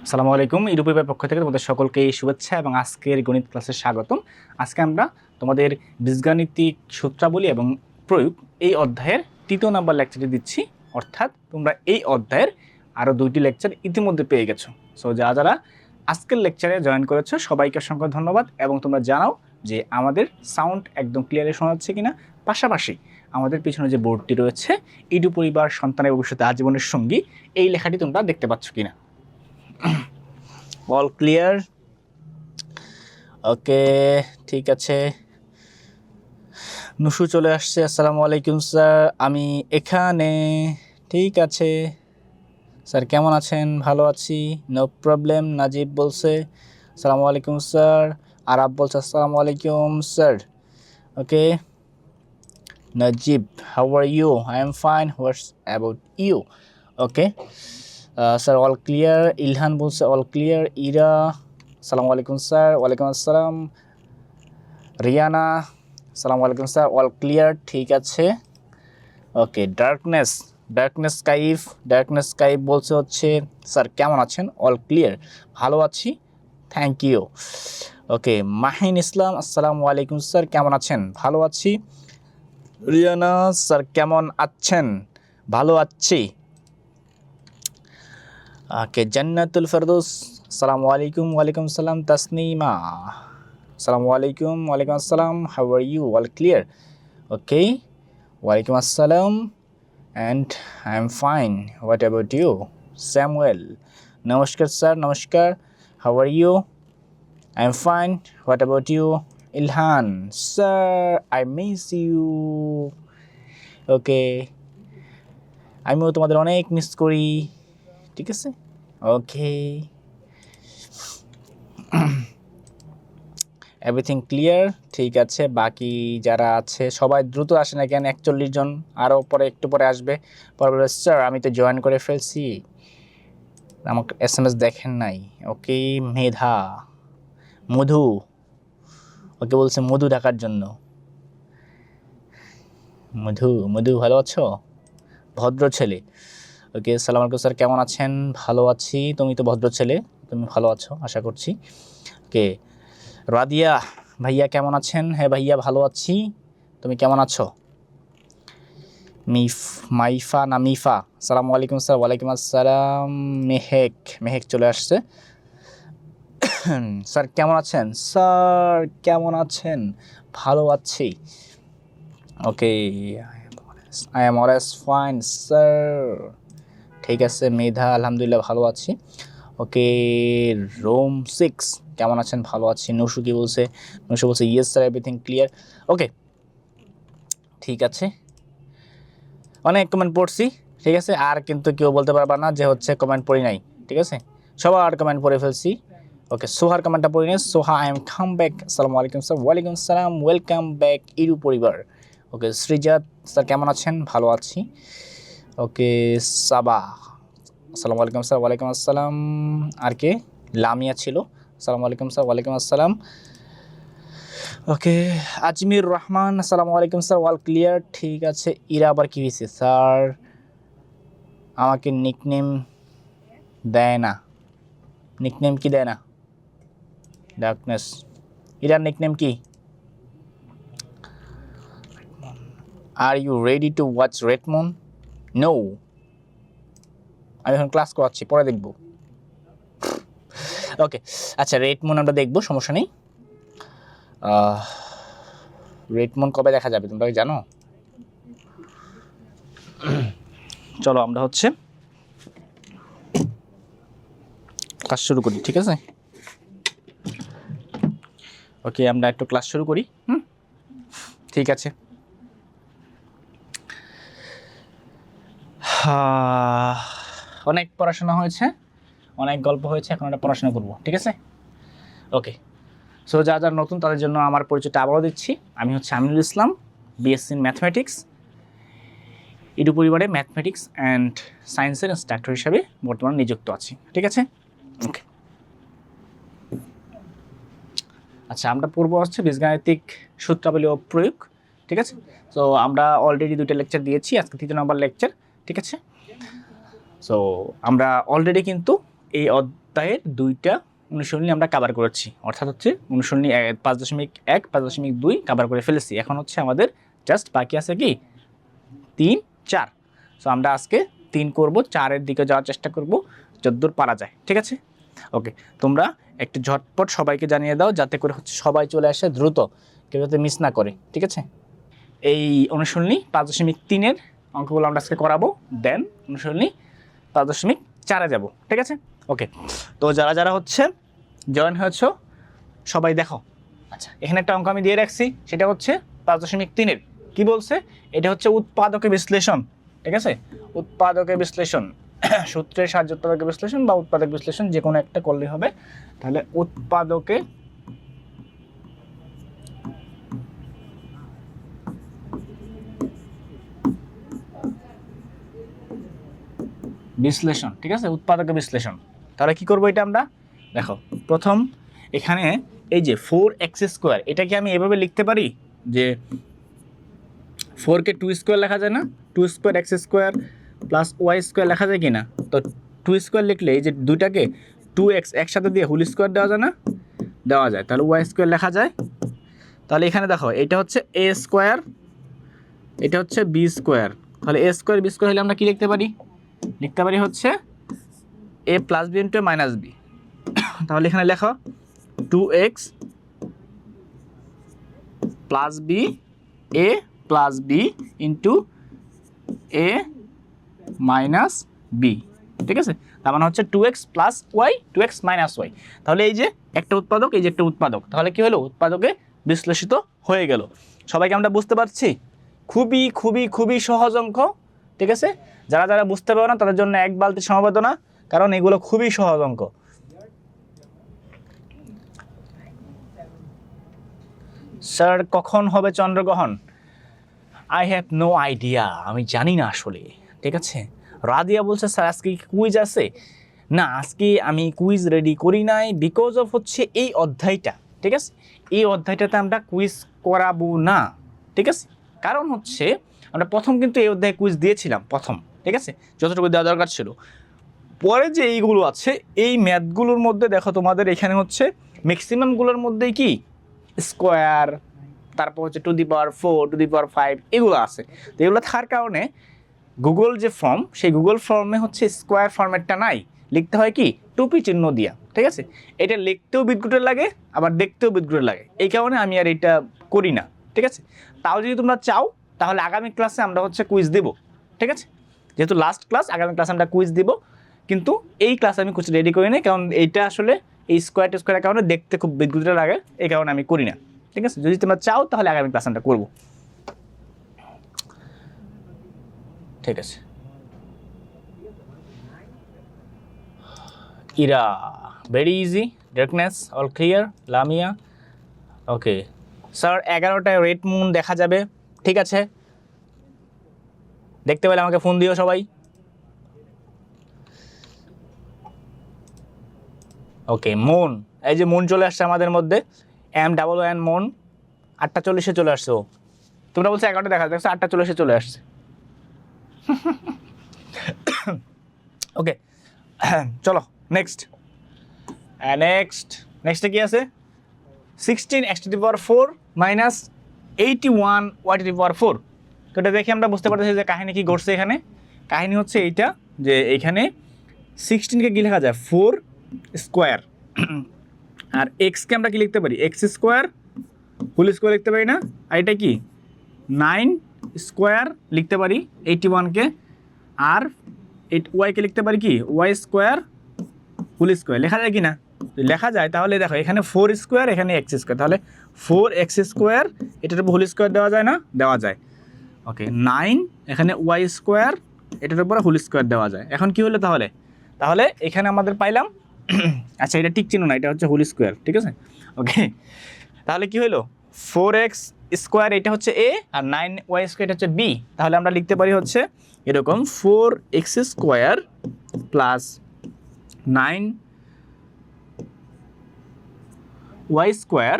আসসালামু আলাইকুম। ইউটিউবের পক্ষ থেকে তোমাদের সকলকে শুভেচ্ছা এবং আজকের গণিত ক্লাসে স্বাগতম। আজকে আমরা তোমাদের বীজগাণিতিক সূত্রাবলী এবং প্রয়োগ এই অধ্যায়ের তৃতীয় নাম্বার লেকচারটি দিচ্ছি। অর্থাৎ তোমরা এই অধ্যায়ের আরও 2টি লেকচার ইতিমধ্যে পেয়ে গেছো। সো যারা আজকের লেকচারে জয়েন করেছো সবাইকে অসংখ্য ধন্যবাদ এবং তোমরা জানাও যে আমাদের সাউন্ড একদম ক্লিয়ারলি শোনা যাচ্ছে কিনা। পাশাপাশি আমাদের পিছনে যে বোর্ডটি রয়েছে ইডু পরিবার সন্তানের ভবিষ্যতে আজীবনের সঙ্গী, এই লেখাটি তোমরা দেখতে পাচ্ছ কিনা। All clear? ওকে, ঠিক আছে। নুসু চলে আসছে। আসসালামু আলাইকুম স্যার, আমি এখানে। ঠিক আছে স্যার, কেমন আছেন? ভালো আছি, নো প্রবলেম। নাজিব বলছে আসসালামু আলাইকুম স্যার। আরাব বলছে আসসালামু আলাইকুম sir. Okay Najib, how are you? I am fine, what's about you? Okay sir, all clear. Ilhan বলছে অল ক্লিয়ার। ইরা আসসালামু আলাইকুম স্যার। ওয়ালাইকুম আসসালাম। রিয়ানা আসসালামু আলাইকুম স্যার, অল ক্লিয়ার। ঠিক আছে। ওকে ডার্কনেস কাইফ বলছে হচ্ছে স্যার কেমন আছেন? অল ক্লিয়ার, ভালো আছি, থ্যাংক ইউ। ওকে মাহিন ইসলাম আসসালামু আলাইকুম স্যার, কেমন আছেন? ভালো আছি। রিয়ানা স্যার কেমন আছেন? ভালো আছি। ওকে জান্নাতুল ফেরদৌস আসসালামু আলাইকুম। ওয়ালাইকুম সালাম। তাসনিমা আসসালামু আলাইকুম। ওয়ালাইকুম আসসালাম। How are you? All clear. Okay ওয়ালাইকুম আসসালাম and I am fine, what about you? Samuel নমস্কার স্যার। নমস্কার, how are you? I am fine, what about you? Ilhan sir I miss you. Okay আমিও তোমাদের অনেক মিস করি। ঠিক আছে, ওকে এভরিথিং ক্লিয়ার। ঠিক আছে, বাকি যারা আছে সবাই দ্রুত আসে না কেন? 41 জন, আরও পরে একটু পরে আসবে। পরে বলবে স্যার আমি তো জয়েন করে ফেলছি, আমাকে SMS দেখেন নাই। ওকে মেধা, মধু, ওকে বলছে মধু ডাকার জন্য। মধু ভালো আছো? ভদ্র ছেলে। ওকে সালাম আলাইকুম স্যার, কেমন আছেন? ভালো আছি। তুমি তো ভদ্র ছেলে, তুমি ভালো আছো আশা করছি। ওকে রাদিয়া ভাইয়া কেমন আছেন? হ্যাঁ ভাইয়া ভালো আছি, তুমি কেমন আছো? মাইফা না মিফা আসসালামু আলাইকুম স্যার। ওয়ালাইকুম আসসালাম। মেহেক চলে আসছে। স্যার কেমন আছেন? স্যার কেমন আছেন? ভালো আছি। Okay I am always fine sir. ঠিক আছে মেধা, আলহামদুলিল্লাহ ভালো আছি। ওকে রোম 6 কেমন আছেন? ভালো আছি। নসু কি বলছে? নসু বলছে ইয়েস স্যার, এভরিথিং ক্লিয়ার। ওকে ঠিক আছে, অনেক কমেন্ট পড়ছি। ঠিক আছে, আর কিন্তু কেউ বলতে পারবা না যে হচ্ছে কমেন্ট পড়ি নাই। ঠিক আছে, সবার কমেন্ট পড়ে ফেলছি। ওকে সোহার কমেন্টটা পড়ি নেই। সোহা আই এম কাম ব্যাক। আসসালামু আলাইকুম স্যার। ওয়ালাইকুম আসসালাম, ওয়েলকাম ব্যাক ইরু পরিবার। ওকে শ্রীজাত স্যার কেমন আছেন? ভালো আছি। ওকে সাবা আসসালামু আলাইকুম স্যার। ওয়ালাইকুম আসসালাম। আর কে? লামিয়া ছিল। আসসালামু আলাইকুম স্যার। ওয়ালাইকুম আসসালাম। ওকে আজমির রহমান আসসালামু আলাইকুম স্যার, অল ক্লিয়ার। ঠিক আছে। ইরা আবার কি হয়েছে? স্যার আমাকে নিকনেম দেয় না। নিকনেম কি দেয় না? ডার্কনেস। ইরার নিকনেম কি? Are you ready to watch red moon? No, আমি এখন ক্লাস করাচ্ছি, পরে দেখব। ওকে আচ্ছা, রেড মুন আমরা দেখবো, সমস্যা নেই। রেড মুন কবে দেখা যাবে তোমরা জানো? চলো আমরা হচ্ছে ক্লাস শুরু করি। ঠিক আছে, ওকে আমরা একটু ক্লাস শুরু করি। ঠিক আছে। অনেক পড়াশোনা হয়েছে, অনেক গল্প হয়েছে, এখন আমরা পড়াশোনা করব। ঠিক আছে, ওকে সো যারা নতুন তাদের জন্য আমার পরিচয়টা আবারও দিচ্ছি। আমি হচ্ছে Aminul Islam, BSc in mathematics. Edu পরিবারে ম্যাথমেটিক্স অ্যান্ড সায়েন্সের ইনস্ট্রাক্টর হিসাবে বর্তমানে নিযুক্ত আছি। ঠিক আছে, ওকে আচ্ছা আমরা পড়বো হচ্ছে বীজগাণিতিক সূত্রাবলী ও প্রয়োগ। ঠিক আছে, সো আমরা অলরেডি 2টা লেকচার দিয়েছি, আজকে 3 নম্বর লেকচার। ঠিক আছে, সো আমরা অলরেডি কিন্তু এই অধ্যায়ের 2টা অনুশীলনী আমরা কভার করেছি, অর্থাৎ হচ্ছে অনুশীলনী 5.1 5.2 কভার করে ফেলেছি। এখন হচ্ছে আমাদের জাস্ট বাকি আছে কি 3 4। সো আমরা আজকে 3 করব, 4-এর দিকে যাওয়ার চেষ্টা করব যতদূর পারা যায়, ঠিক আছে? ওকে, তোমরা একটু ঝটপট সবাইকে জানিয়ে দাও যাতে করে হচ্ছে সবাই চলে আসে দ্রুত, কেউ যাতে মিস না করে, ঠিক আছে? এই অনুশীলনী 5.3-এর অঙ্কগুলো আমরা আজকে করাবো, দেন অনুশীলনী 5.4-এ যাব, ঠিক আছে? ওকে, তো যারা যারা হচ্ছে জয়েন হয়েছ সবাই দেখো। আচ্ছা, এখানে একটা অঙ্ক আমি দিয়ে রাখছি, সেটা হচ্ছে 5.3-এর। কি বলছে? এটা হচ্ছে উৎপাদকে বিশ্লেষণ, ঠিক আছে? উৎপাদকে বিশ্লেষণ সূত্রের সাহায্যে উৎপাদকে বিশ্লেষণ বা উৎপাদক বিশ্লেষণ যে কোনো একটা করলেই হবে। তাহলে উৎপাদকে বিশ্লেষণ, ঠিক আছে? উৎপাদকে বিশ্লেষণ। তাহলে কি করব এটা আমরা? দেখো, প্রথম এখানে এই যে 4x², এটাকে আমি এভাবে লিখতে পারি যে 4কে 2² লেখা যায় না? 2² x² + y² লেখা যায় কি না? তো 2² লিখলে এই যে দুইটাকে 2x একসাথে দিয়ে হোল স্কোয়ার দেওয়া যায় না? দেওয়া যায়। তাহলে y² লেখা যায়। তাহলে এখানে দেখো, এটা হচ্ছে a², এটা হচ্ছে b²। তাহলে a² b² হলে আমরা কি লিখতে পারি? লিখতে পারি হচ্ছে a + b * -b। তাহলে এখানে লেখো 2x + b a + b * a - b, ঠিক আছে? তার মানে হচ্ছে 2x + y 2x - y। তাহলে এই যে একটা উৎপাদক, এই যে একটা উৎপাদক, তাহলে কি হলো? উৎপাদকে বিশ্লেষিত হয়ে গেল। সবাইকে আমরা বুঝতে পারছি? খুবই খুবই খুবই সহজ অঙ্ক, ঠিক আছে? যারা যারা বুঝতে পারো না তাদের জন্য এক বালতি সমবেদনা, কারণ এগুলো খুবই সহজ অঙ্ক। স্যার কখন হবে চন্দ্রগ্রহণ? আই হ্যাভ নো আইডিয়া, আমি জানি না আসলে, ঠিক আছে? রাদিয়া বলছে স্যার আজকে কুইজ আছে না, আজকে আমি কুইজ রেডি করি নাই বিকজ অফ হচ্ছে এই অধ্যায়টা, ঠিক আছে? এই অধ্যায়টাতে আমরা কুইজ করাবো না, ঠিক আছে? কারণ হচ্ছে আমরা প্রথম কিন্তু এই অধ্যায়ে কুইজ দিয়েছিলাম প্রথম, ঠিক আছে? যতটুকু দেওয়া দরকার ছিল। পরে যে এইগুলো আছে এই ম্যাথগুলোর মধ্যে দেখো তোমাদের এখানে হচ্ছে ম্যাক্সিমামগুলোর মধ্যেই কি স্কোয়ার, তারপর হচ্ছে 2^4 2^5 এগুলো আছে। তো এগুলো থাকার কারণে গুগল যে ফর্ম, সেই গুগল ফর্মে হচ্ছে স্কোয়ার ফরম্যাটটা নাই, লিখতে হয় কি টুপি চিহ্ন দিয়া, ঠিক আছে? এটা লিখতেও বিদঘুটে লাগে, আবার দেখতেও বিদঘুটে লাগে, এই কারণে আমি আর এটা করি না, ঠিক আছে? তাও যদি তোমরা চাও তাহলে আগামী ক্লাসে আমরা হচ্ছে কুইজ দেব, ঠিক আছে? যেহেতু লাস্ট ক্লাস, আগামী ক্লাসে আমরা কুইজ দিব, কিন্তু এই ক্লাসে আমি কুইজ রেডি করি না, কারণ এইটা আসলে এই স্কোয়ারের কারণে দেখতে খুব বিদঘুটে লাগে, এই কারণে আমি করি না, ঠিক আছে? যদি তোমরা চাও তাহলে আগামী ক্লাস আমরা করবো, ঠিক আছে? Ira, very easy. Darkness all clear. Lamia, okay sir 11টায় রেড মুন দেখা যাবে, ঠিক আছে? দেখতে পেলে আমাকে ফোন দিও সবাই। ওকে, মুন, এই যে মুন চলে আসছে আমাদের মধ্যে, MOON মুন, 8:40-এ চলে আসছে ও। তোমরা বলছো 11টা দেখা, দেখছো 8:40-এ চলে আসছে। ওকে, চলো নেক্সট। নেক্সটে কি আছে? 16x⁴ - 81y⁴। তো এটা দেখে আমরা বুঝতে পারতেছি যে কাহিনী কি ঘটছে এখানে। কাহিনী হচ্ছে এইটা যে এইখানে 16কে কি লেখা যায় 4² আর এক্সকে আমরা কি লিখতে পারি x² হোল স্কোয়ার লিখতে পারি না? আর এটা কি 9² লিখতে পারি 81কে, আর ওয়াইকে লিখতে পারি কি y² হোল স্কোয়ার লেখা যায় কি না? লেখা যায়। তাহলে দেখো এখানে 4², এখানে x², তাহলে 4x², এটার উপর হোল স্কোয়ার দেওয়া যায় না? দেওয়া যায়। ওকে, 9 এখানে y², এটার উপর হোল স্কোয়ার দেওয়া যায়। এখন কি হলো তাহলে? তাহলে এখানে আমাদের পাইলাম, আচ্ছা এটা ঠিক চিহ্ন না, এটা হচ্ছে হোল স্কোয়ার, ঠিক আছে? ওকে, তাহলে কি হলো 4x² এটা হচ্ছে a আর 9y² এটা হচ্ছে b। তাহলে আমরা লিখতে পারি হচ্ছে এরকম 4x² plus 9y²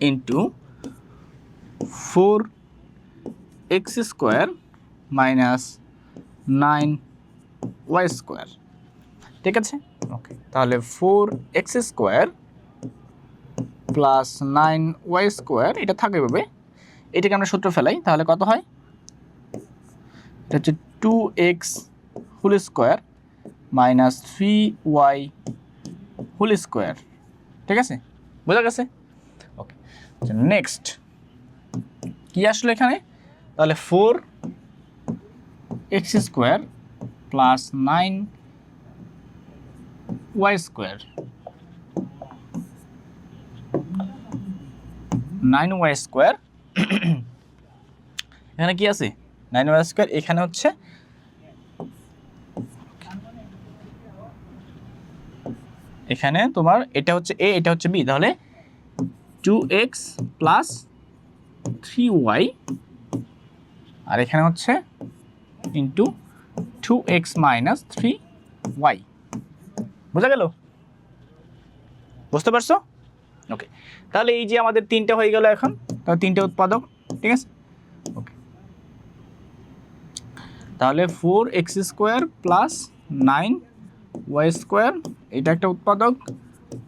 into 4x² minus 9y² Y square, ঠিক আছে। ওকে, তাহলে 4x² প্লাস 9y স্কোয়ার, এটা থাকে এভাবে, এটাকে আমরা সূত্র ফেলাই, তাহলে কত হয়? এটা হচ্ছে 2x whole square minus 3y whole square, ঠিক আছে, বোঝা গেছে? ওকে, নেক্সট কি আসলো এখানে? তাহলে 4x² plus 9y square, 9y square এখানে কি আছে? 9y স্কোয়ার, এখানে হচ্ছে এখানে তোমার এটা হচ্ছে a, এটা হচ্ছে b, তাহলে 2x প্লাস 3y আর এখানে হচ্ছে ইন্টু 2x মাইনাস 3y, বোঝা গেল? বুঝতে পারছো? ওকে, তাহলে এই যে আমাদের তিনটা হয়ে গেল এখন, তাহলে তিনটে উৎপাদক, ঠিক আছে। ওকে, তাহলে 4x² প্লাস 9y স্কোয়ার এটা একটা উৎপাদক,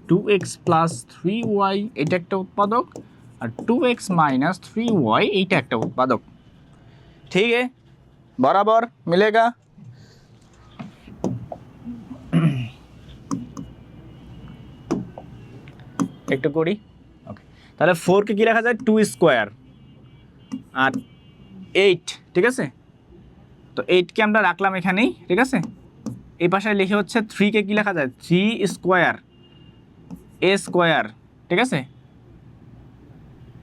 2x প্লাস 3y এটা একটা উৎপাদক, আর 2x মাইনাস 3y এইটা একটা উৎপাদক, ঠিক है, बराबर मिलेगा। একটু করি। ওকে, তাহলে 4 কে কি লেখা যায়? 2 স্কোয়ার আর 8, ঠিক আছে। তো 8 কে আমরা রাখলাম এখানেই, ঠিক আছে। এই পাশে লিখে হচ্ছে 3 কে কি লেখা যায়? 3 স্কোয়ার a স্কোয়ার, ঠিক আছে।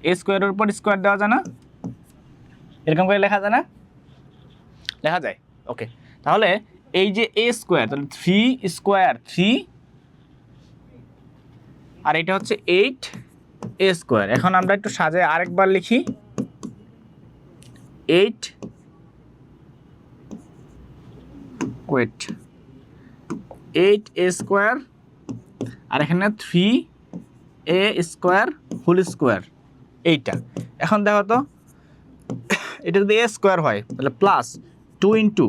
a স্কোয়ারের উপর স্কোয়ার দেওয়া যায় না? এরকম করে লেখা যায় না? লেখা যায়। ওকে, তাহলে এই যে a স্কোয়ার, তাহলে 3 স্কোয়ার 3 আর এটা হচ্ছে 8a স্কোয়ার। এখন আমরা একটু সাজায় আরেকবার লিখি, 8a স্কোয়ার আর এখানে 3a স্কোয়ার হোল স্কোয়ার, এইটা। এখন দেখো তো, এটা যদি a স্কোয়ার হয় তাহলে প্লাস 2 ইন্টু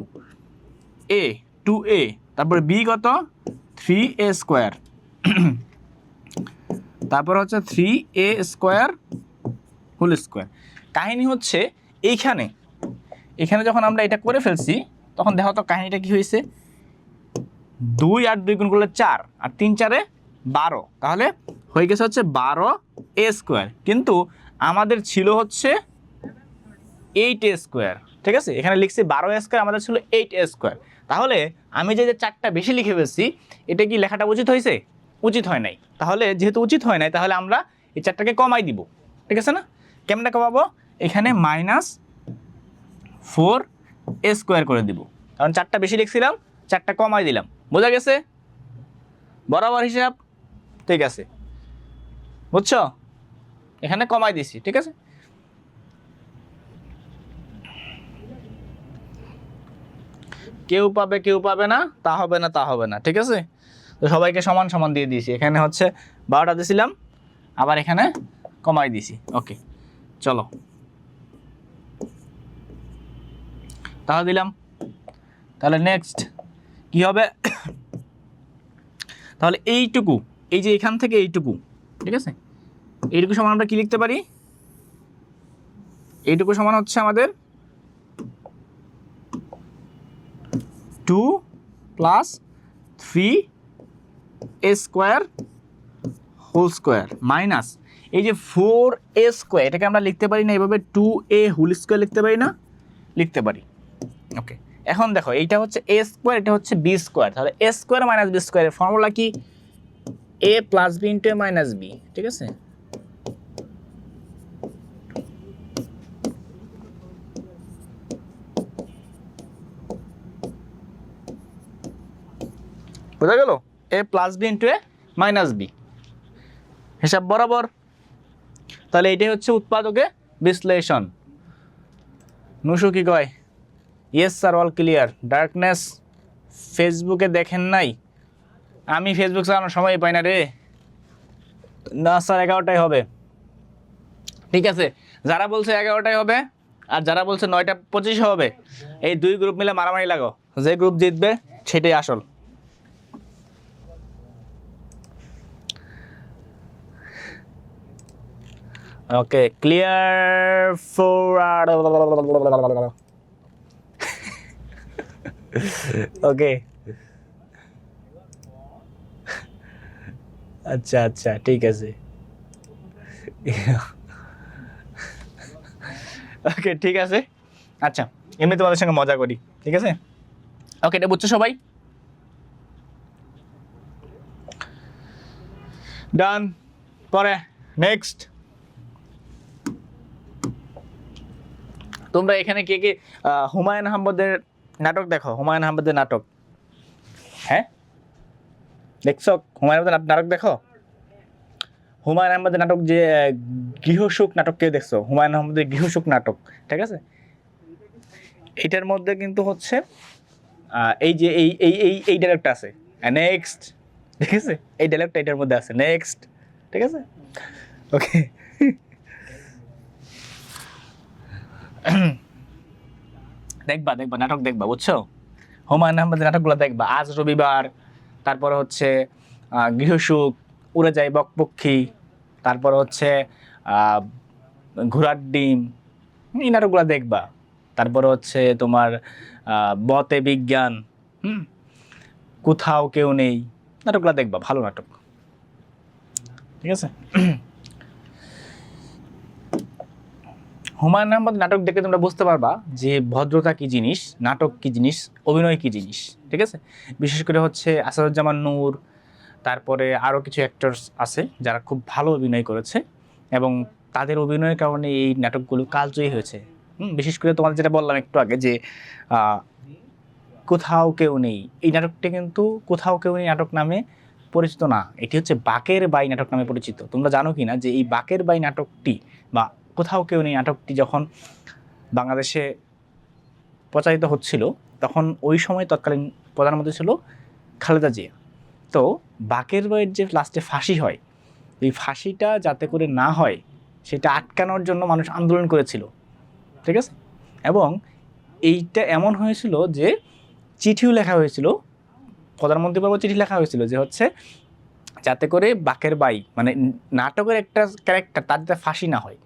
a 2a, তারপরে b কত? 3a স্কোয়ার, তারপর হচ্ছে 3a স্কোয়ার হোল স্কোয়ার। কাহিনী হচ্ছে এইখানে, এখানে যখন আমরা এটা করে ফেলছি তখন দেখো তো কাহিনীটা কি হয়েছে? 2 আর 2 গুণ করলে 4 আর 3 4 12, তাহলে হয়ে গেছে হচ্ছে 12a স্কোয়ার, কিন্তু আমাদের ছিল হচ্ছে 8a স্কোয়ার, ঠিক আছে। এখানে লিখছি 12a স্কোয়ার, আমাদের ছিল 8a স্কোয়ার। তাহলে আমি যে 4টা বেশি লিখে ফেলছি, এটা কি লেখাটা উচিত হয়েছে? উচিত হয় নাই। তাহলে যেহেতু উচিত হয় নাই, তাহলে আমরা এই 4টাকে কমাই দিব, ঠিক আছে না? কেমনে কমাবো? এখানে মাইনাস 4a স্কোয়ার করে দিব, কারণ 4টা বেশি লিখছিলাম, 4টা কমাই দিলাম, বোঝা গেছে? বরাবর হিসাব, ঠিক আছে, বুঝছো? এখানে কমাই দিছি, ঠিক আছে। কেউ পাবে কেউ পাবে না, তা হবে না তা হবে না, ঠিক আছে। তো সবাইকে সমান সমান দিয়ে দিয়েছি, এখানে হচ্ছে 12টা দিয়েছিলাম, আবার এখানে কমাই দিছি। ওকে, চলো তাহলে দিলাম। তাহলে নেক্সট কি হবে? তাহলে এইটুকু, এই যে এখান থেকে এইটুকু, ঠিক আছে, এইটুকু সমান আমরা কি লিখতে পারি? এইটুকু সমান হচ্ছে আমাদের 2 plus 3a square whole square minus এই যে 4a স্কোয়ার, এটাকে আমরা লিখতে পারি না এইভাবে? 2a হোল স্কোয়ার লিখতে পারি না? লিখতে পারি। ওকে, এখন দেখো এইটা হচ্ছে a স্কোয়ার, এটা হচ্ছে b স্কোয়ার, তাহলে a স্কোয়ার মাইনাস b স্কোয়ারের ফর্মুলা কি? a plus b into a minus b, ঠিক আছে। বোঝা গেল? a plus b into a minus b, হিসাব বরাবর। তাহলে এটাই হচ্ছে উৎপাদকে বিশ্লেষণ। নুসু কি কয়? Yes sir, all clear. Darkness ফেসবুকে দেখেন নাই? আমি ফেসবুক চালানোর সময় পাই না রে। না স্যার, 11টায় হবে। ঠিক আছে, যারা বলছে 11টায় হবে আর যারা বলছে 9টা 25 হবে, এই 2 গ্রুপ মিলে মারামারি লাগো, যে গ্রুপ জিতবে সেটাই আসল। ওকে, ক্লিয়ার ফর ওকে, আচ্ছা আচ্ছা ঠিক আছে। ওকে ঠিক আছে, আচ্ছা এমনি তোমাদের সঙ্গে মজা করি, ঠিক আছে। ওকে, এটা বুঝছো সবাই? ডান। পরে নেক্সট, তোমরা এখানে কে কে হুমায়ুন আহমেদের নাটক দেখো? হুমায়ুন আহমেদের নাটক, হ্যাঁ দেখছো? হুমায়ুন আহমেদের নাটক দেখো? হুমায়ুন আহমেদের নাটক যে গৃহসুখ নাটক, কে দেখছো? হুমায়ুন আহমেদের গৃহসুখ নাটক, ঠিক আছে। এটার মধ্যে কিন্তু হচ্ছে এই যে এই ডায়লগটা আছে, নেক্সট, ঠিক আছে, এই ডায়লগটা এটার মধ্যে আছে, নেক্সট, ঠিক আছে। ওকে, দেখবা দেখবা নাটক দেখবা, বুঝছো? হুমায়ুন আহমেদের নাটকগুলো দেখবা, আজ রবিবার, তারপরে হচ্ছে গৃহসুখ, উড়ে যায় বকপক্ষী, তারপরে হচ্ছে ঘোড়ার ডিম, এই নাটকগুলো দেখবা। তারপরে হচ্ছে তোমার বতে বিজ্ঞান, কোথাও কেউ নেই, নাটকগুলো দেখবা, ভালো নাটক, ঠিক আছে। হুমায়ুন আহমেদ নাটক দেখে তোমরা বুঝতে পারবা যে ভদ্রতা কি জিনিস, নাটক কি জিনিস, অভিনয় কি জিনিস, ঠিক আছে। বিশেষ করে হচ্ছে আসাদুজ্জামান নূর, তারপরে আরও কিছু অ্যাক্টরস আছে যারা খুব ভালো অভিনয় করেছে এবং তাদের অভিনয়ের কারণে এই নাটকগুলো কালজয়ী হয়েছে। বিশেষ করে তোমাদের যেটা বললাম একটু আগে যে কোথাও কেউ নেই, এই নাটকটি কিন্তু কোথাও কেউ নেই নাটক নামে পরিচিত না, এটি হচ্ছে বাকের বাই নাটক নামে পরিচিত। তোমরা জানো কি না যে এই বাকের বাই নাটকটি বা কোথাও কেউ নেই নাটকটি যখন বাংলাদেশে প্রচারিত হচ্ছিল তখন ওই সময় তৎকালীন প্রধানমন্ত্রী ছিল খালেদা জিয়া। তো বাকের বাইয়ের যে লাস্টে ফাঁসি হয়, এই ফাঁসিটা যাতে করে না হয় সেটা আটকানোর জন্য মানুষ আন্দোলন করেছিল, ঠিক আছে। এবং এইটা এমন হয়েছিল যে চিঠিও লেখা হয়েছিল, প্রধানমন্ত্রী বাবু চিঠি লেখা হয়েছিল যে হচ্ছে যাতে করে বাকের বাই মানে নাটকের একটা ক্যারেক্টার তার যাতে ফাঁসি না হয়।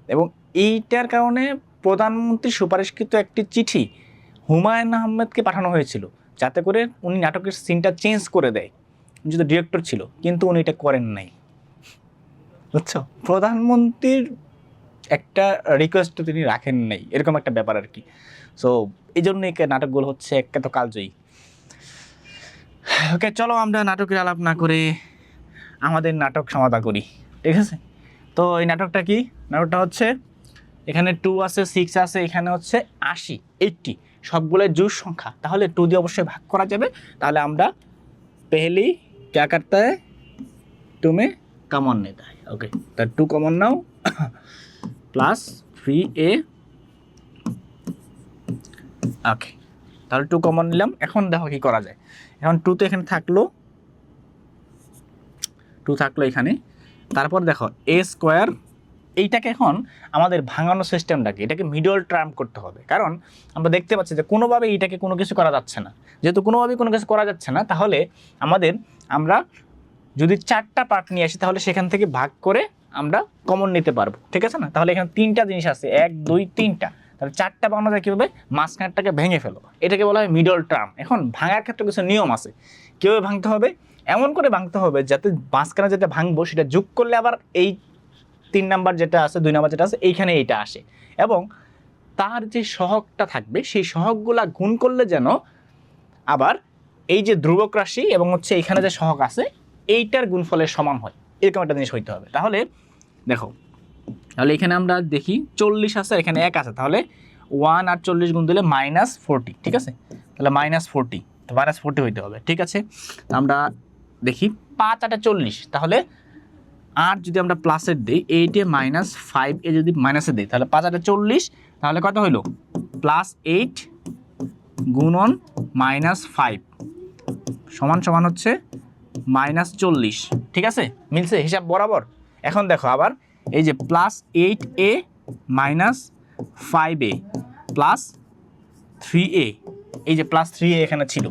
এবং এইটার কারণে প্রধানমন্ত্রী সুপারিশকৃত একটি চিঠি হুমায়ুন আহমেদকে পাঠানো হয়েছিল যাতে করে উনি নাটকের সিনটা চেঞ্জ করে দেয়, যদি ডিরেক্টর ছিল, কিন্তু উনি এটা করেন নাই, বুঝছো। প্রধানমন্ত্রীর একটা রিকোয়েস্ট তিনি রাখেন নাই, এরকম একটা ব্যাপার আর কি। সো এই জন্য এই নাটকগুলো হচ্ছে একটা তো কালজয়ী। ওকে, চলো আমরা নাটকের আলাপ না করে আমাদের নাটক সমাধা করি, ঠিক আছে। তো এই নাটকটা কি? নাটকটা হচ্ছে এখানে 2 আছে, 6 আছে, এখানে হচ্ছে 80, 80 সবগুলো জোড় সংখ্যা, তাহলে 2 দিয়ে অবশ্যই ভাগ করা যাবে। তাহলে আমরা पहली क्या करता है 2 में कॉमन लेता है। ओके, तो 2 कॉमन नाउ प्लस 3a। ওকে, তাহলে 2 কমন নিলাম। এখন দেখো কি করা যায়। এখন 2 তো এখানে থাকলো, 2 থাকলো এখানে, তারপর দেখো a স্কোয়ার, এইটাকে এখন আমাদের ভাঙানো সিস্টেমটাকে, এটাকে মিডল টার্ম করতে হবে, কারণ আমরা দেখতে পাচ্ছি যে কোনোভাবে এইটাকে কোনো কিছু করা যাচ্ছে না। যেহেতু কোনোভাবেই কোনো কিছু করা যাচ্ছে না, তাহলে আমরা যদি 4টা পার্ট নিয়ে আসি তাহলে সেখান থেকে ভাগ করে আমরা কমন নিতে পারবো, ঠিক আছে না। তাহলে এখানে 3টা জিনিস আছে, 1 2 3টা, তাহলে 4টা বানানো যায় কীভাবে? মাঝখানটাকে ভেঙে ফেলো, এটাকে বলা হয় মিডল টার্ম। এখন ভাঙার ক্ষেত্রে কিছু নিয়ম আছে, কীভাবে ভাঙতে হবে? এমন করে ভাঙতে হবে যাতে মাঝখানে যেটা ভাঙবো সেটা যোগ করলে আবার এই 3 নাম্বার যেটা আছে, 2 নাম্বার যেটা আছে, এইখানে এইটা আসে, এবং তার যে সহগটা থাকবে সেই সহগগুলা গুণ করলে যেন আবার এই যে ধ্রুবক রাশি এবং হচ্ছে এইখানে যে সহগ আছে এইটার গুণফলের সমান হয়, এরকম একটা জিনিস হইতে হবে। তাহলে দেখো, তাহলে এখানে আমরা দেখি 40 আছে, এখানে 1 আছে, তাহলে 1 আর 40 গুণ দিলে -40, ঠিক আছে। তাহলে -40, তো -40 হইতে হবে, ঠিক আছে। আমরা দেখি 5 আর 40, তাহলে আর যদি আমরা প্লাসের দিই, 8 এ -5 এ যদি মাইনাসে দিই, তাহলে 5 আর 40, তাহলে কত হইলো? +8 গুণন -5 সমান সমান হচ্ছে -40, ঠিক আছে। মিলছে হিসাব বরাবর। এখন দেখো আবার এই যে +8a -5a +3a, এই যে +3a এখানে ছিল,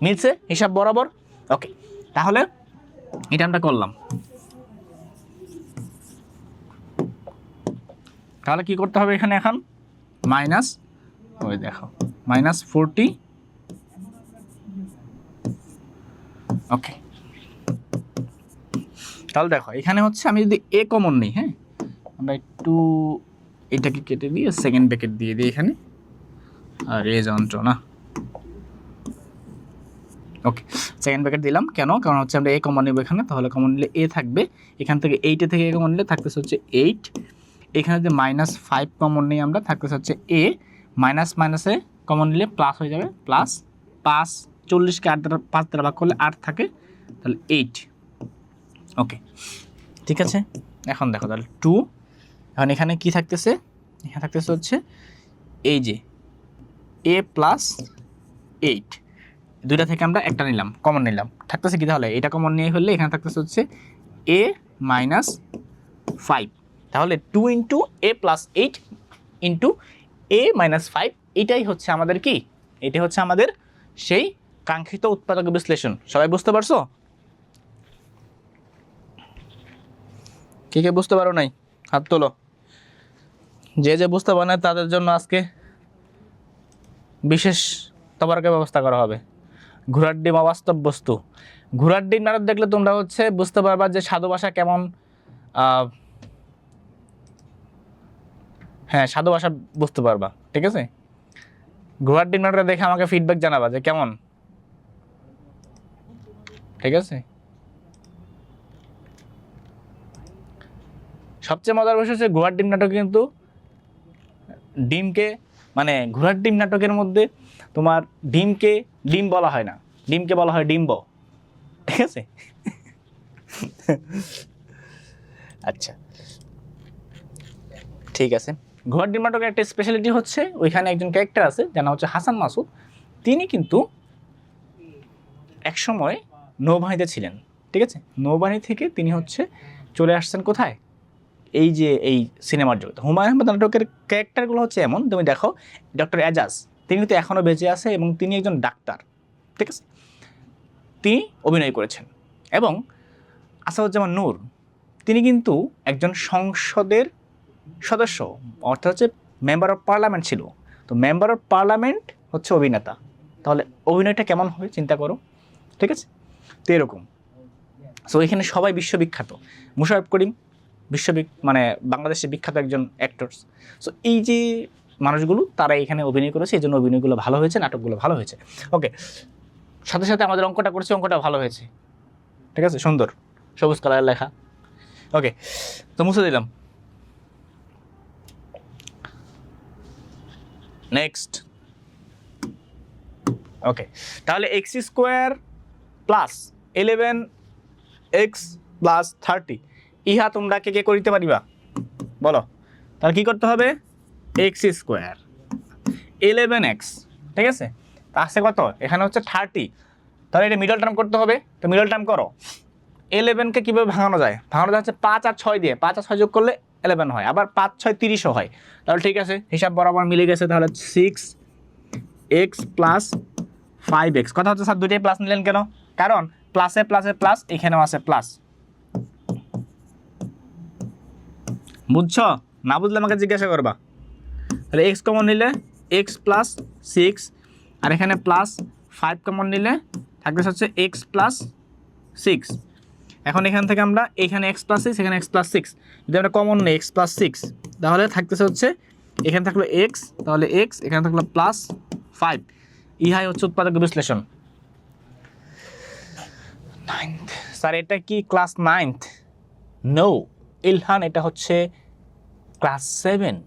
মিলছে হিসাব বরাবর? ওকে, তাহলে এটা আমরা করলাম। তাহলে কি করতে হবে এখানে এখন? মাইনাস, ওই দেখো মাইনাস 40। ওকে, তাহলে দেখো এখানে হচ্ছে আমি যদি এ কমন নিই, হ্যাঁ আমরা একটু এটাকে কেটে দিয়ে সেকেন্ড ব্র্যাকেট দিয়ে দিই এখানে, আর এ যন্ত্রণা। ওকে, সেকেন্ড ব্র্যাকেট দিলাম কেন? কারণ হচ্ছে আমরা এ কমন নেব এখানে, তাহলে কমন নিলে এ থাকবে, এখান থেকে 8 থেকে এ কমন নিলে থাকতেছে হচ্ছে 8, এখানে যদি -5 কমন নিই আমরা থাকতেছে হচ্ছে এ, মাইনাস মাইনাসে কমন নিলে প্লাস হয়ে যাবে, প্লাস 5 40কে 8 দ্বারা 5 দ্বারা ভাগ করলে 8 থাকে, তাহলে 8। ওকে, ঠিক আছে। এখন দেখো তাহলে 2, এখন এখানে কি থাকতেছে? এখানে থাকতেছে হচ্ছে এই যে a প্লাস 8, দুইটা থেকে আমরা একটা নিলাম, কমন নিলাম, থাকতেছে কি তাহলে? এটা কমন নিয়ে হলে এখানে থাকতেছে হচ্ছে a মাইনাস 5, তাহলে 2 into a plus 8 into a minus 5, এটাই হচ্ছে আমাদের কি? এটা হচ্ছে আমাদের সেই কাঙ্ক্ষিত উৎপাদক বিশ্লেষণ। সবাই বুঝতে পারছো? কে কে বুঝতে পারো নাই হাত তোলো। যে যে বুঝতে পারে না তাদের জন্য আজকে বিশেষ তবারকের ব্যবস্থা করা হবে। ঘোড়ার ডিম অবাস্তব বস্তু। ঘোড়ার ডিম নাটক দেখলে তোমরা হচ্ছে বুঝতে পারবা যে সাধু ভাষা কেমন, হ্যাঁ সাধু ভাষা বুঝতে পারবা, ঠিক আছে? ঘোড়ার ডিম নাটকটা দেখে আমাকে ফিডব্যাক জানাবা যে কেমন, ঠিক আছে? সবচেয়ে মজার বিষয় হচ্ছে ঘোড়ার ডিম নাটকে কিন্তু ডিমকে, মানে ঘোড়ার ডিম নাটকের মধ্যে তোমার ডিমকে ডিম বলা হয় না, ডিমকে বলা হয় ডিম্ব, ঠিক আছে? আচ্ছা, ঠিক আছে। ঘোড়ার ডিম নাটকের একটা স্পেশালিটি হচ্ছে ওইখানে একজন ক্যারেক্টার আছে যার নাম হচ্ছে হাসান মাসুদ। তিনি কিন্তু একসময় নৌবাহিনীতে ছিলেন, ঠিক আছে? নৌবাহিনী থেকে তিনি হচ্ছে চলে আসছেন কোথায়? এই যে এই সিনেমার জগতে। হুমায়ুন আহমেদ নাটকের ক্যারেক্টারগুলো হচ্ছে এমন, তুমি দেখো ডক্টর এজাজ, তিনি কিন্তু এখনও বেঁচে আছে এবং তিনি একজন ডাক্তার, ঠিক আছে? তিনি অভিনয় করেছেন। এবং আসাদুজ্জামান নূর, তিনি কিন্তু একজন সংসদের সদস্য, অর্থাৎ হচ্ছে মেম্বার অফ পার্লামেন্ট ছিল। তো মেম্বার অফ পার্লামেন্ট হচ্ছে অভিনেতা, তাহলে অভিনয়টা কেমন হবে চিন্তা করো, ঠিক আছে? তো এরকম। সো এখানে সবাই বিশ্ববিখ্যাত। মুশাররফ করিম মানে বাংলাদেশের বিখ্যাত একজন অ্যাক্টরস। সো এই যে মানুষগুলো তারা এখানে অভিনয় করেছে, এই জন্য অভিনয়গুলো ভালো হয়েছে, নাটকগুলো ভালো হয়েছে। ওকে, সাথে সাথে আমাদের অঙ্কটা করেছে, অঙ্কটা ভালো হয়েছে, ঠিক আছে? সুন্দর সবুজ কালারের লেখা। ওকে, তো মুছে দিলাম। নেক্সট। ওকে, তাহলে x square plus 11x plus 30, ইহা তোমরা কে কে করিতে পারিবা বলো? তাহলে কি করতে হবে? এক্স স্কোয়ার 11x, ঠিক আছে? তা আছে কত? এখানে হচ্ছে 30, তাহলে এটা মিডল টার্ম করতে হবে। তো মিডল টার্ম করো। 11কে কীভাবে ভাঙানো যায়? ভাঙানো যায় হচ্ছে 5 আর 6 দিয়ে, 5 আর 6 যোগ করলে 11 হয়, আবার 5 6 30ও হয়। তাহলে ঠিক আছে, হিসাব বরাবর মিলে গেছে। তাহলে 6x প্লাস 5x। কথা হচ্ছে স্যার দুইটাই প্লাস নিলেন কেন? কারণ প্লাসে প্লাসে প্লাস, এখানেও আছে প্লাস। বুঝছো? না বুঝলে আমাকে জিজ্ঞাসা করবা। তাহলে এক্স কমন নিলে এক্স প্লাস 6, আর এখানে প্লাস 5 কমন নিলে থাকবে হচ্ছে এক্স প্লাস 6। এখন এখান থেকে আমরা এখানে এক্স প্লাস 6, এখানে এক্স প্লাস 6, যদি আমরা কমন নিই এক্স প্লাস 6, তাহলে থাকতেছে হচ্ছে এখানে থাকলো এক্স, তাহলে এক্স, এখানে থাকলো প্লাস 5। ইহাই হচ্ছে উৎপাদক বিশ্লেষণ। 9th স্যার, এটা কি ক্লাস 9th? নো ইলহান, এটা হচ্ছে ক্লাস 7।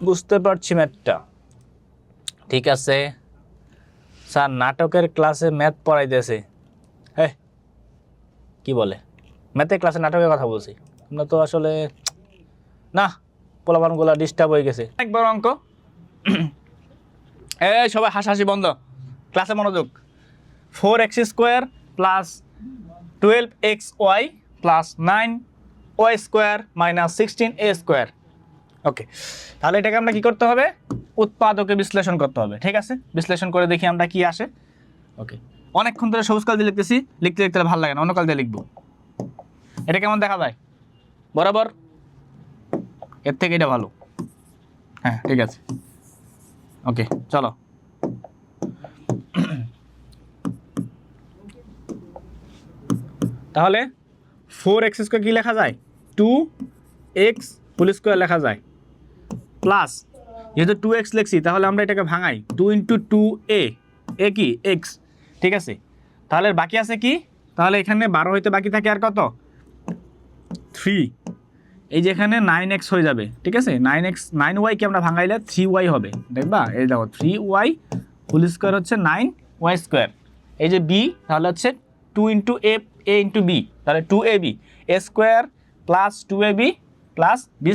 বুঝতে পারছি ম্যাথটা, ঠিক আছে স্যার। নাটকের ক্লাসে ম্যাথ পড়াইতেছে, হ্যাঁ কি বলে? ম্যাথের ক্লাসে নাটকের কথা বলছি, তোমরা তো আসলে না, পোলাপানগুলো ডিস্টার্ব হয়ে গেছে। অনেক বড় অঙ্ক। এই সবাই হাসাহাসি বন্ধ, ক্লাসে মনোযোগ। 4x square plus 12xy plus 9y square minus 16a square. Okay, তাহলে এটাকে আমরা কি করতে হবে? উৎপাদকে বিশ্লেষণ করতে হবে, ঠিক আছে? বিশ্লেষণ করে দেখি আমরা কি আসে। ওকে, অনেকক্ষণ ধরে সবুজ কাল দিয়ে লিখতেছি, লিখতে লিখতে ভালো লাগে না, অন্য কাল দিয়ে লিখবো। এটা কেমন দেখা যায়? বরাবর? এর থেকে এটা ভালো। হ্যাঁ, ঠিক আছে। ওকে, চলো। তাহলে 4x² কি লেখা যায়? 2x হোল স্কোয়ার লেখা যায়, প্লাস যেহেতু 2x লিখছি তাহলে আমরা এটাকে ভাঙাই, 2 × 2a, এ কি x, ঠিক আছে? তাহলে বাকি আছে কি? তাহলে এখানে 12 হইতে বাকি থাকে আর কত? 3। এই যে এখানে 9x হয়ে যাবে, ঠিক আছে? 9y কে আমরা ভাঙাইলে 3y হবে, দেখবা? এই দেখো 3y হোল স্কোয়ার হচ্ছে 9y²। এই যে b তাহলে হচ্ছে 2 × a × b, তাহলে 2ab, a² plus 2ab plus b²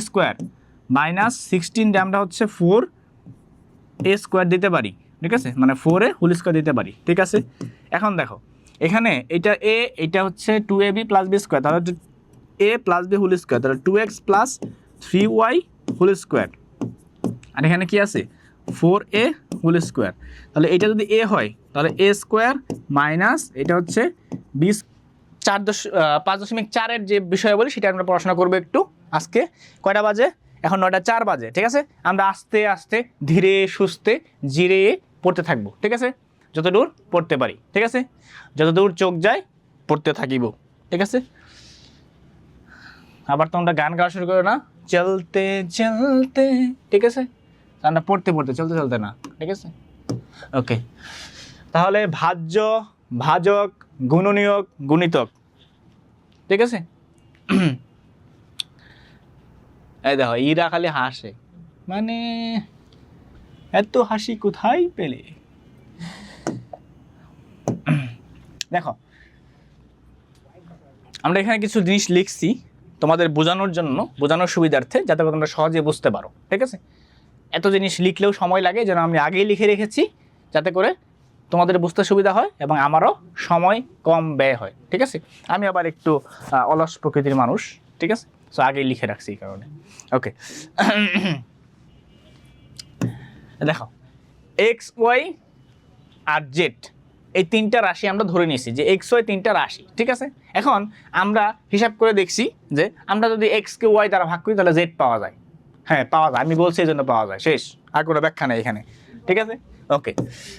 minus 16 আমরা হচ্ছে 4a² দিতে পারি, ঠিক আছে? মানে 4a হোল স্কোয়ার দিতে পারি, ঠিক আছে? এখন দেখো এখানে এটা a, এটা হচ্ছে 2ab প্লাস b², তাহলে a plus b whole square, তাহলে 2x plus 3y whole square, আর এখানে কি আছে? 4a whole square. তাহলে এটা যদি a হয় তাহলে a² মাইনাস এটা হচ্ছে 5.4 যে বিষয় বলি সেটা আমরা পড়াশোনা করবো একটু আজকে। কয়টা বাজে? এখন 9:04 বাজে, ঠিক আছে? আমরা আস্তে আস্তে ধীরে সুস্থে জিরে পড়তে থাকবো, ঠিক আছে? যতদূর পড়তে পারি, ঠিক আছে? যতদূর চোখ যায় পড়তে থাকিব, ঠিক আছে? আবার তোমরা গান গাওয়া শুরু করো না, চলতে চলতে, ঠিক আছে? আমরা পড়তে পড়তে, চলতে চলতে না, ঠিক আছে? ওকে, তাহলে ভাজ্য, ভাজক, গুণনীয়ক, গুণিতক, ঠিক আছে? এই দেখো ইরা খালি হাসে, মানে এত হাসি কোথায় পেলে? দেখো আমরা এখানে কিছু জিনিস লিখছি তোমাদের বোঝানোর জন্য, বোঝানোর সুবিধার্থে, যাতে তোমরা সহজে বুঝতে পারো, ঠিক আছে? এত জিনিস লিখলেও সময় লাগে, যেন আমি আগেই লিখে রেখেছি, যাতে করে তোমাদের বুঝতে সুবিধা হয় এবং আমারও সময় কম ব্যয় হয়, ঠিক আছে? আমি আবার একটু অলস প্রকৃতির মানুষ, ঠিক আছে? সো আগেই লিখে রাখছি এই কারণে। ওকে, দেখো এক্স, ওয়াই আর জেড এই তিনটা রাশি আমরা ধরে নিয়েছি যে এক্স ওয়াই তিনটা রাশি, ঠিক আছে? এখন আমরা হিসাব করে দেখছি যে আমরা যদি এক্সকে ওয়াই দ্বারা ভাগ করি তাহলে জেড পাওয়া যায়। হ্যাঁ, পাওয়া যায়, আমি বলছি এই জন্য পাওয়া যায়, শেষ, আর কোনো ব্যাখ্যা নেই এখানে, ঠিক আছে? ওকে,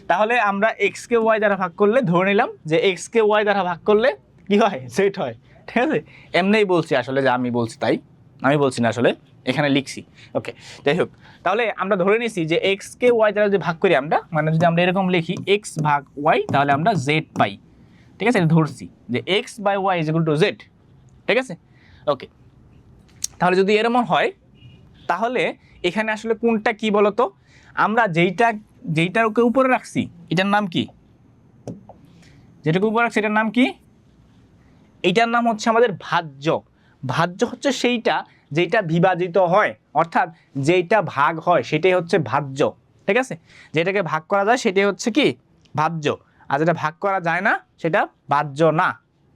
তাহলে আমরা এক্সকে ওয়াই দ্বারা ভাগ করলে ধরে নিলাম যে এক্সকে ওয়াই দ্বারা ভাগ করলে কি হয়? জেড হয়, ঠিক আছে? এমনিই বলছি আসলে, যে আমি বলছি তাই, আমি বলছি না, আসলে এখানে লিখছি। ওকে, যাই হোক, তাহলে আমরা ধরে নিয়েছি যে এক্সকে ওয়াই দ্বারা যদি ভাগ করি আমরা, মানে যদি আমরা এরকম লিখি এক্স ভাগ ওয়াই, তাহলে আমরা জেড পাই, ঠিক আছে? ধরছি যে X by Y is equal to Z, ঠিক আছে? ওকে, তাহলে যদি এরকম হয় তাহলে এখানে আসলে কোনটা কি বলতো? আমরা যেইটার ওকে উপরে রাখছি এটার নাম কি? যেটাকে উপরে রাখছি এটার নাম কি? এইটার নাম হচ্ছে আমাদের ভাজ্য। ভাজ্য হচ্ছে সেইটা যেটা বিভাজিত হয়, অর্থাৎ যেটা ভাগ হয় সেটাই হচ্ছে ভাজ্য, ঠিক আছে? যেটাকে ভাগ করা যায় সেটাই হচ্ছে কি? ভাজ্য। আর যেটা ভাগ করা যায় না সেটা ভাজ্য না,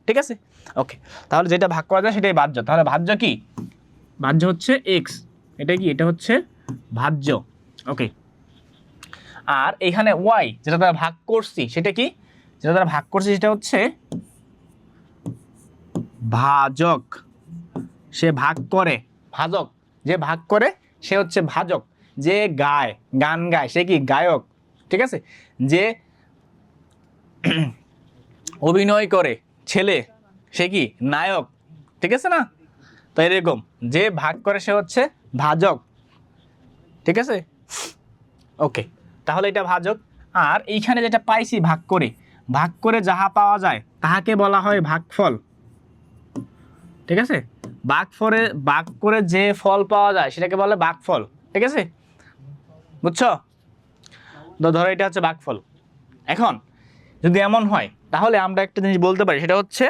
ঠিক আছে? ওকে, তাহলে যেটা ভাগ করা যায় সেটাই ভাজ্য। তাহলে ভাজ্য কি? ভাজ্য হচ্ছে এক্স, এটা কি? এটা হচ্ছে ভাজ্য। ওকে, আর এখানে ওয়াই যেটা দ্বারা ভাগ করছি সেটা কি? যেটা দ্বারা ভাগ করছি সেটা হচ্ছে ভাজক। সে ভাগ করে, ভাজক। যে ভাগ করে সে হচ্ছে ভাজক। যে গায়, গান গায়, সে কি? গায়ক, ঠিক আছে? যে অভিনয় করে, ছেলে, সে কি? নায়ক, ঠিক আছে না? তো এরকম যে ভাগ করে সে হচ্ছে ভাজক, ঠিক আছে? ওকে, তাহলে এটা ভাজক। আর এইখানে যেটা পাইছি ভাগ করে যাহা পাওয়া যায় তাহাকে বলা হয় ভাগফল, ঠিক আছে? ভাগ করে যে ফল পাওয়া যায় সেটাকে বলে ভাগফল, ঠিক আছে? বুঝছো? তো ধরো এটা হচ্ছে ভাগফল। এখন যদি এমন হয় তাহলে আমরা একটা জিনিস বলতে পারি, সেটা হচ্ছে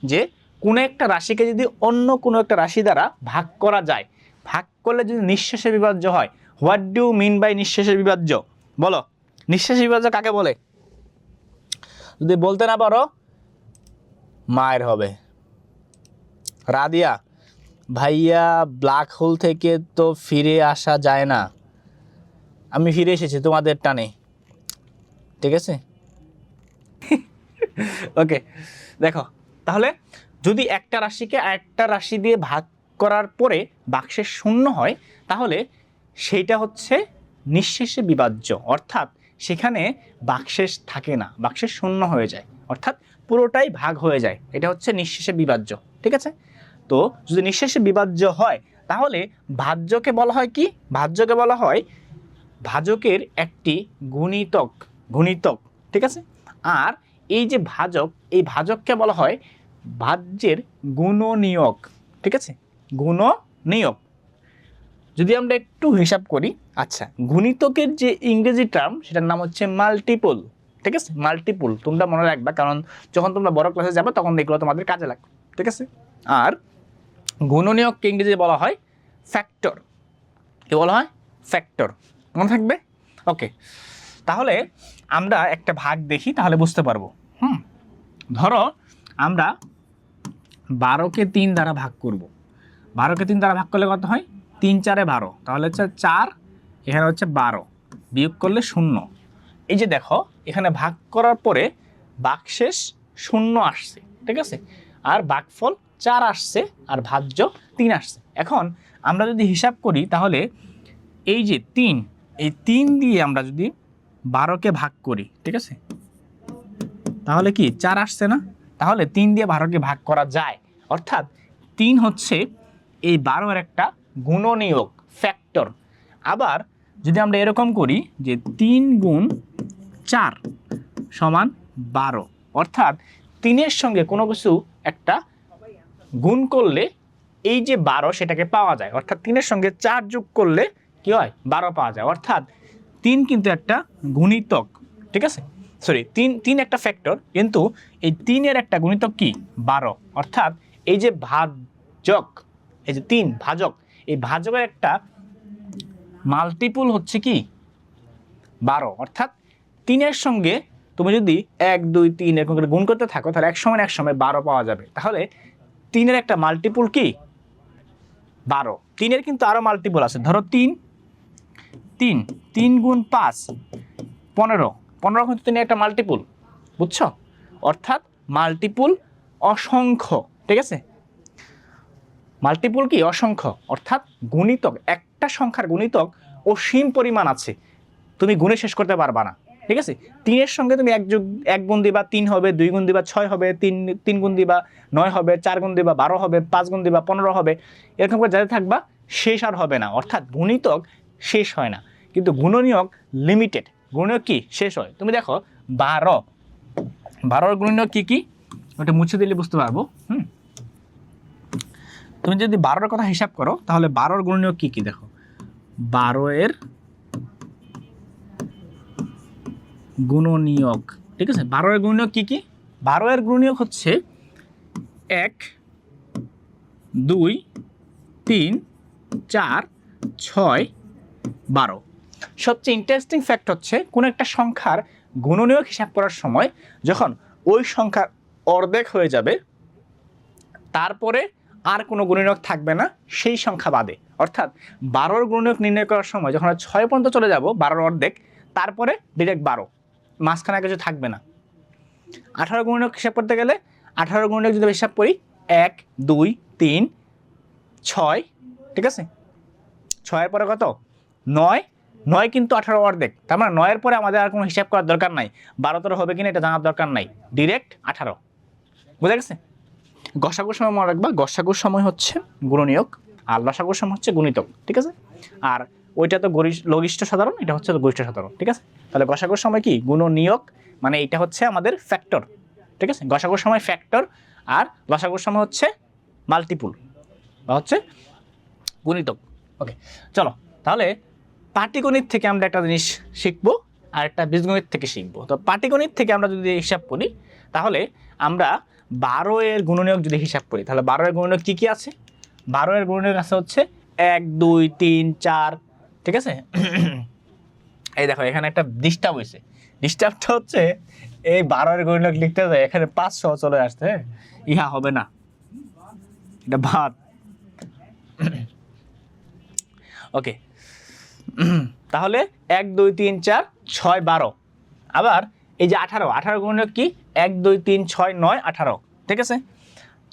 যে কোনো একটা রাশিকে যদি অন্য কোনো একটা রাশি দ্বারা ভাগ করা যায়, ভাগ করলে যদি নিঃশেষে বিভাজ্য হয়। হোয়াট ডু মিন বাই নিঃশেষে বিভাজ্য? বলো, নিঃশেষে বিভাজ্য কাকে বলে? যদি বলতে না পারো মায়ের হবে। রাদিয়া, ভাইয়া ব্ল্যাক হোল থেকে তো ফিরে আসা যায় না, আমি ফিরে এসেছি তোমাদের টানে, ঠিক আছে। ওকে, দেখো তাহলে যদি একটা রাশিকে আরেকটা রাশি দিয়ে ভাগ করার পরে বাক্সের শূন্য হয়, তাহলে সেইটা হচ্ছে নিঃশেষে বিভাজ্য, অর্থাৎ সেখানে বাক্সেস থাকে না, বাক্সের শূন্য হয়ে যায়, অর্থাৎ পুরোটাই ভাগ হয়ে যায়, এটা হচ্ছে নিঃশেষে বিভাজ্য, ঠিক আছে। তো যদি নিঃশেষে বিভাজ্য হয় তাহলে ভাজ্যকে বলা হয় কি, ভাজ্যকে বলা হয় ভাজকের একটি গুণিতক, গুণিতক, ঠিক আছে। আর এই যে ভাজক, এই ভাজককে বলা হয় ভাজ্যের গুণনীয়ক, ঠিক আছে, গুণনীয়ক। যদি আমরা একটু হিসাব করি, আচ্ছা গুণিতকের যে ইংরেজি টার্ম সেটার নাম হচ্ছে মাল্টিপল, ঠিক আছে, মাল্টিপল তোমরা মনে রাখবা, কারণ যখন তোমরা বড় ক্লাসে যাবে তখন এগুলো তোমাদের কাজে লাগবে, ঠিক আছে। আর গুণনীয়ককে ইংরেজি বলা হয় ফ্যাক্টর, কি বলা হয়, ফ্যাক্টর, মনে থাকবে। ওকে, তাহলে আমরা একটা ভাগ দেখি, তাহলে বুঝতে পারবো। ধরো আমরা 12কে 3 দ্বারা ভাগ করব। 12কে 3 দ্বারা ভাগ করলে কত হয়, 3 4 12, তাহলে হচ্ছে 4, এখানে হচ্ছে 12, বিয়োগ করলে 0। এই যে দেখো এখানে ভাগ করার পরে ভাগশেষ 0 আসছে, ঠিক আছে, আর ভাগফল 4 আসছে, আর ভাজ্য 3 আসছে। এখন আমরা যদি হিসাব করি তাহলে এই যে 3, এই 3 দিয়ে আমরা যদি 12কে ভাগ করি, ঠিক আছে, তাহলে কি 4 আসছে না, তাহলে 3 দিয়ে 12কে ভাগ করা যায়, অর্থাৎ 3 হচ্ছে এই 12-এর একটা গুণনীয়ক, ফ্যাক্টর। আবার যদি আমরা এরকম করি যে 3 গুণ 4 সমান 12, অর্থাৎ 3-এর সঙ্গে কোনো কিছু একটা গুণ করলে এই যে 12 সেটাকে পাওয়া যায়, অর্থাৎ 3-এর সঙ্গে 4 যোগ করলে কি হয়, 12 পাওয়া যায়, অর্থাৎ 3 কিন্তু একটা গুণিতক, ঠিক আছে, সরি 3 একটা ফ্যাক্টর, কিন্তু এই 3-এর একটা গুণিতক কি 12, অর্থাৎ এই যে ভাজক, এই যে 3 ভাজক, এই ভাজকের একটা মাল্টিপল হচ্ছে কি 12, অর্থাৎ 3-এর সঙ্গে তুমি যদি 1 2 3 এরকম করে গুণ করতে থাকো তাহলে এক সময় 12 পাওয়া যাবে। তাহলে 3-এর একটা মাল্টিপল কি 12। 3-এর কিন্তু আরো মাল্টিপল আছে, ধরো 3 গুণ 5 15, 15 কিন্তু 3-এর একটা মাল্টিপল, বুঝছো, অর্থাৎ মাল্টিপল অসংখ্য, ঠিক আছে, মাল্টিপল কি অসংখ্য, অর্থাৎ গুণিতক, একটা সংখ্যার গুণিতক অসীম পরিমাণ আছে, তুমি গুণে শেষ করতে পারবা না, ঠিক আছে। 3-এর সঙ্গে তুমি 1 গুণ দিবা 3 হবে, 2 গুণ দিবা 6 হবে, 3 গুণ দিবা 9 হবে, 4 গুণ দিবা 12 হবে, 5 গুণ দিবা 15 হবে, এরকম করে যাতে থাকবা, শেষ আর হবে না, অর্থাৎ গুণিতক শেষ হয় না, কিন্তু গুণনীয়ক লিমিটেড, গুণনীয়ক কি শেষ হয়। তুমি দেখো 12-এর গুণনীয়ক কি কি, ওটা মুছে দিলে বুঝতে পারবো। তুমি যদি 12-এর কথা হিসাব করো তাহলে 12-এর গুণনীয়ক কি কি, দেখো 12-এর গুণনীয়ক, ঠিক আছে, 12-এর গুণনীয়ক কি কি, 12-এর গুণনীয়ক হচ্ছে 1 2 3 4 6 12। সবচেয়ে ইন্টারেস্টিং ফ্যাক্ট হচ্ছে কোন একটা সংখ্যার গুণনীয়ক হিসাব করার সময় যখন ওই সংখ্যার অর্ধেক হয়ে যাবে তারপরে আর কোনো গুণনীয়ক থাকবে না সেই সংখ্যা বাদে, অর্থাৎ 12-এর গুণনীয়ক নির্ণয় করার সময় যখন 6 পর্যন্ত চলে যাব, 12-এর অর্ধেক, তারপরে ডিরেক্ট 12, মাঝখানে কিছু থাকবে না। 18 গুণনীয়ক হিসাব করতে গেলে 18 গুণনীয়ক যদি হিসাব করি 1 2 3 6, ঠিক আছে, 6-এর পরে কত 9, 9 কিন্তু 18 অর্ধেক, তার মানে 9-এর পরে আমাদের আর কোনো হিসাব করার দরকার নাই, 12 হবে কিনা এটা জানার দরকার নাই, ডিরেক্ট 18, বুঝা গেছে। গসাগুর সময় মনে রাখবা, গসাগুর সময় হচ্ছে গুণনীয়ক আর লসাগুর সময় হচ্ছে গুণিতক, ঠিক আছে, আর ওইটা তো লঘিষ্ঠ সাধারণ, এটা হচ্ছে গরিষ্ঠ সাধারণ, ঠিক আছে। তাহলে গসাগুর সময় কি গুণনীয়ক, মানে এটা হচ্ছে আমাদের ফ্যাক্টর, ঠিক আছে, গসাগুর সময় ফ্যাক্টর, আর লসাগুর সময় হচ্ছে মাল্টিপুল বা হচ্ছে গুণিতক। ওকে, চলো তাহলে পাটিগণিত থেকে আমরা একটা জিনিস শিখবো আর একটা বীজগণিত থেকে শিখবো। তো পাটিগণিত থেকে আমরা যদি হিসাব করি তাহলে আমরা 12-এর গুণনীয়ক যদি হিসাব করি তাহলে 12-এর গুণনীয়ক কি কি আছে, 12-এর গুণনীয়ক আছে হচ্ছে 1 2 3 4, ঠিক আছে। এই দেখো এখানে একটা ডিস্টার্ব হয়েছে, ডিস্টার্বটা হচ্ছে এই 12-এর গুণনীয়ক লিখতে যায় এখানে 500 চলে আসছে, ইহা হবে না, এটা ভাত। ওকে, তাহলে 1 2 3 4 6 12। আবার এই যে 18 গুণনীয়ক কি 1 2 3 6 9 18, ঠিক আছে।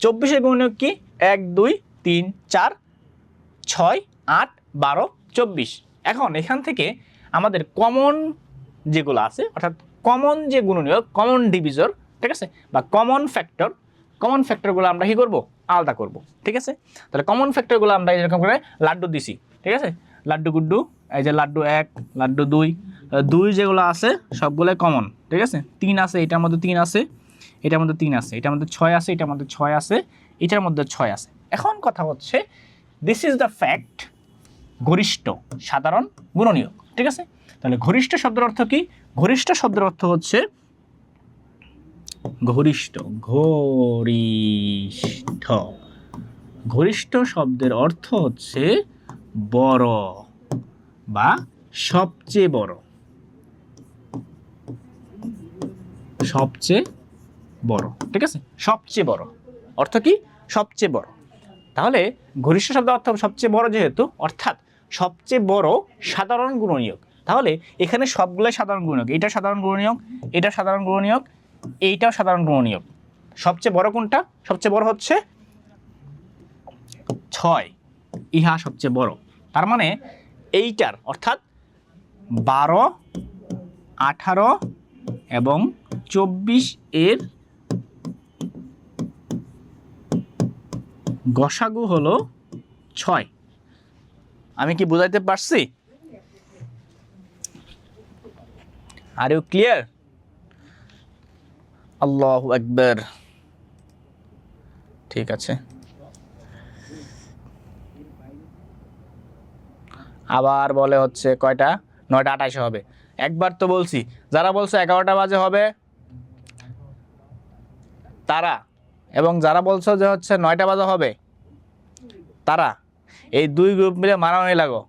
24 গুণনীয়ক কি 1 2 3 4 6 8 12 24। এখন এখান থেকে আমাদের কমন যেগুলো আছে, অর্থাৎ কমন যে গুণনীয়ক, কমন ডিভিজর, ঠিক আছে, বা কমন ফ্যাক্টরগুলো আমরা কি করব, আলাদা করব, ঠিক আছে। তাহলে কমন ফ্যাক্টরগুলো আমরা এরকম করে লাড্ডু দিছি, ঠিক আছে, লাড্ডু গুড্ডু, এই যে লাড্ডু 1 লাড্ডু 2 যেগুলো আছে সবগুলোই কমন, ঠিক আছে। 3 আছে, এটার মধ্যে 3 আছে, এটার মধ্যে 3 আছে, এটার মধ্যে 6 আছে, এটার মধ্যে 6 আছে, এটার মধ্যে 6 আছে। এখন কথা হচ্ছে দিস ইজ দ্য ফ্যাক্ট, গরিষ্ঠ সাধারণ গুণনীয়ক, ঠিক আছে। তাহলে ঘনিষ্ঠ শব্দের অর্থ কি? ঘনিষ্ঠ শব্দের অর্থ হচ্ছে ঘনিষ্ঠ শব্দের অর্থ হচ্ছে বড় বা সবচেয়ে বড়, ঠিক আছে। সবচেয়ে বড় অর্থ কি? সবচেয়ে বড়। তাহলে ঘনিষ্ঠ শব্দের অর্থ সবচেয়ে বড় যেহেতু, অর্থাৎ সবচেয়ে বড় সাধারণ গুণনীয়ক। তাহলে এখানে সবগুলোই সাধারণ গুণনীয়ক, এটা সাধারণ গুণনীয়ক, এটা সাধারণ গুণনীয়ক, এইটাও সাধারণ গুণনীয়ক। সবচেয়ে বড় কোনটা? সবচেয়ে বড় হচ্ছে 6, ইহা সবচেয়ে বড়। তার মানে এইটার অর্থাৎ 12 18 এবং 24 এর গসাগু হলো 6। আমি কি বুঝাইতে পারছি? Are you clear? আল্লাহু আকবার। ঠিক আছে, আবার বলে হচ্ছে কয়টা? 9টা 28 হবে। একবার তো বলছি, যারা বলছে 11টা বাজে হবে তারা, এবং যারা বলছো যে হচ্ছে 9টা বাজে হবে তারা, এই দুই গ্রুপ মিলে মারামারি লাগো,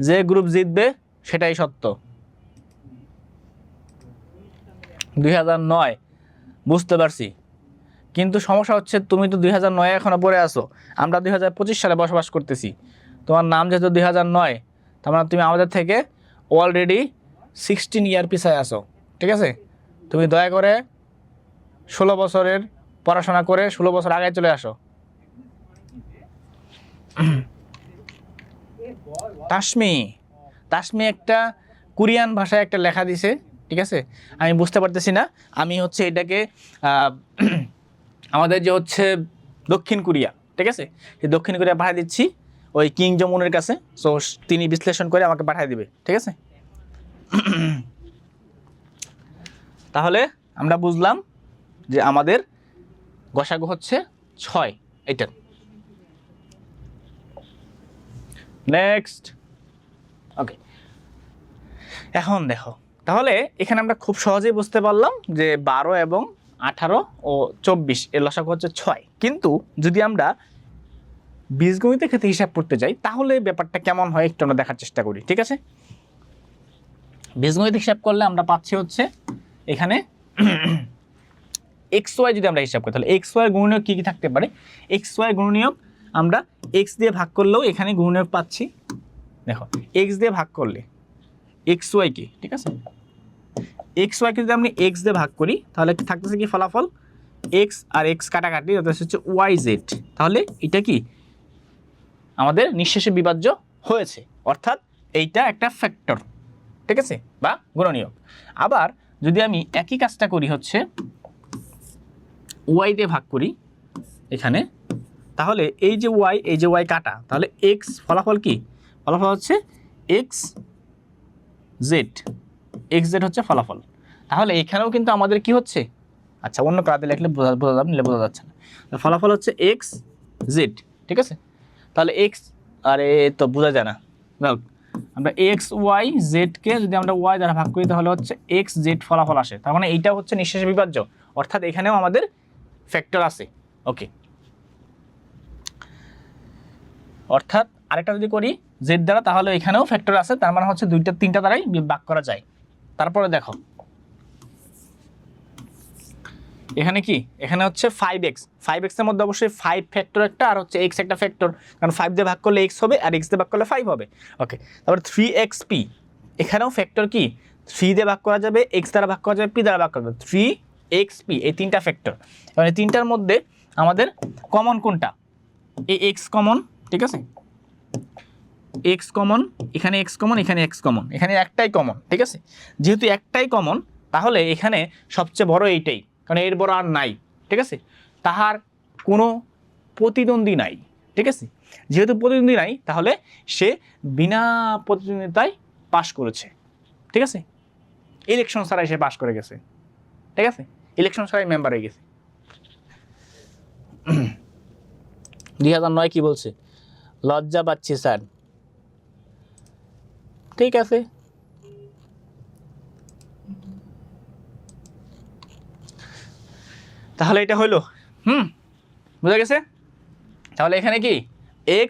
যে গ্রুপ জিতবে সেটাই সত্য। 2009 বুঝতে পারছি, কিন্তু সমস্যা হচ্ছে তুমি তো 2009 এখনো পড়ে আছো, আমরা 2025 সালে বসবাস করতেছি। তোমার নাম যেহেতু 2009, তার মানে তুমি আমাদের থেকে অলরেডি 16 ইয়ার পিছায় আসো, ঠিক আছে। তুমি দয়া করে 16 বছরের পড়াশোনা করে 16 বছর আগে চলে আসো। তাসমি একটা কোরিয়ান ভাষায় একটা লেখা দিছে, ঠিক আছে, আমি বুঝতে পারতেছি না। আমি হচ্ছে এটাকে আমাদের যে হচ্ছে দক্ষিণ কোরিয়া, ঠিক আছে, এই দক্ষিণ কোরিয়া পাঠিয়ে দিচ্ছি ওই কিং জং উনের কাছে, সো তিনি বিশ্লেষণ করে আমাকে পাঠিয়ে দিবে, ঠিক আছে। তাহলে আমরা বুঝলাম যে আমাদের গসাগু হচ্ছে 6, এটা। নেক্সট, ওকে, এখন দেখো, তাহলে এখানে আমরা খুব সহজেই বুঝতে পারলাম যে 12 এবং 18 ও 24 এর লসাগু হচ্ছে 6। কিন্তু যদি আমরা বীজগণিতের ক্ষেত্রে হিসাব করতে যাই তাহলে ব্যাপারটা কেমন হয় একটু আমরা দেখার চেষ্টা করি, ঠিক আছে। বীজগণিত হিসাব করলে আমরা পাচ্ছি হচ্ছে এখানে XY যদি আমরা হিসাব করি তাহলে XY গুণনীয়ক কি কি থাকতে পারে? XY গুণনীয়ক আমরা x দিয়ে ভাগ করলেও এখানে গুণনীয়ক পাচ্ছি। দেখো, x দিয়ে ভাগ করলে XY কে, ঠিক আছে, XY কে যদি আমি x দিয়ে ভাগ করি তাহলে থাকতেছে কি ফলাফল? x আর x কাটাকাটি, অর্থাৎ হচ্ছে YZ। তাহলে এটা কি আমাদের নিঃশেষে বিভাজ্য হয়েছে, অর্থাৎ এইটা একটা ফ্যাক্টর, ঠিক আছে, বা গুণনীয়ক। আবার যদি আমি একই কাজটা করি হচ্ছে y দিয়ে ভাগ করি এখানে, তাহলে এই যে y কাটা, তাহলে x ফলাফল কি? ফলাফল হচ্ছে XZ হচ্ছে ফলাফল। তাহলে এখানেও কিন্তু আমাদের কি হচ্ছে, আচ্ছা অন্য কালাতে লিখলে বোঝা যাচ্ছে না, ফলাফল হচ্ছে XZ, ঠিক আছে। তাহলে x, আরে তো বোঝা যায় না, আমরা XYZ কে যদি আমরা y দ্বারা ভাগ করি তাহলে হচ্ছে XZ ফলাফল আসে। তার মানে এইটা হচ্ছে নিঃশেষে বিভাজ্য, অর্থাৎ এখানেও আমাদের ফ্যাক্টর আছে, ওকে। অর্থাৎ আরেকটা যদি করি z দ্বারা তাহলে এখানেও ফ্যাক্টর আছে, তার মানে হচ্ছে 2টা 3টা দ্বারাই ভাগ করা যায়। তারপরে দেখো এখানে কি, এখানে হচ্ছে 5x এর মধ্যে অবশ্যই 5 ফ্যাক্টর একটা আর হচ্ছে x একটা ফ্যাক্টর, কারণ 5 দিয়ে ভাগ করলে x হবে আর x দিয়ে ভাগ করলে 5 হবে, ওকে। তারপর 3xp, এখানেও ফ্যাক্টর কি 3 দিয়ে ভাগ করা যাবে, x দ্বারা ভাগ করা যাবে, p দ্বারা ভাগ করা যাবে, 3xp এই তিনটা ফ্যাক্টর। এবং এই তিনটার মধ্যে আমাদের কমন কোনটা? এই x কমন, ঠিক আছে, x কমন, এখানে x কমন, এখানে x কমন, এখানে একটাই কমন, ঠিক আছে। যেহেতু একটাই কমন তাহলে এখানে সবচেয়ে বড় এইটাই, কারণ এর বড় আর নাই, ঠিক আছে। তাহার কোনো প্রতিদ্বন্দ্বী নাই, ঠিক আছে। যেহেতু প্রতিদ্বন্দ্বী নাই তাহলে সে বিনা প্রতিদ্বন্দ্বিতায় পাশ করেছে, ঠিক আছে। ইলেকশন ছাড়াই সে পাশ করে গেছে, ঠিক আছে, ইলেকশন ছাড়াই মেম্বার হয়ে গেছে। 2009 কি বলছে? লজ্জা পাচ্ছি স্যার। ঠিক আছে, তাহলে এটা হইলো, বুঝা গেছে। তাহলে এখানে কি x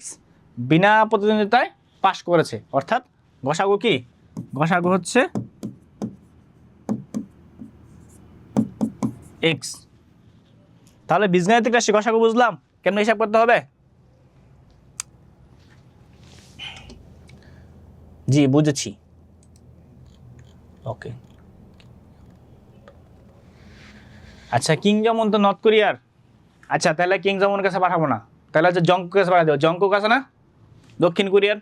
বিনা প্রতিদ্বন্দ্বিতায় পাশ করেছে, অর্থাৎ গসাগু কি? গসাগু হচ্ছে x। তাহলে বীজগাণিতিক রাশি গসাগু বুঝলাম কেমনে হিসাব করতে হবে? জি বুঝেছি, ওকে। আচ্ছা, কিং জমন তো নর্থ কোরিয়ার। আচ্ছা তাহলে কিং জমনের কাছে পাঠাবো না, তাহলে হচ্ছে জংকুক কাছে পাঠা দেবো। জংকুক আছে না দক্ষিণ কোরিয়ার,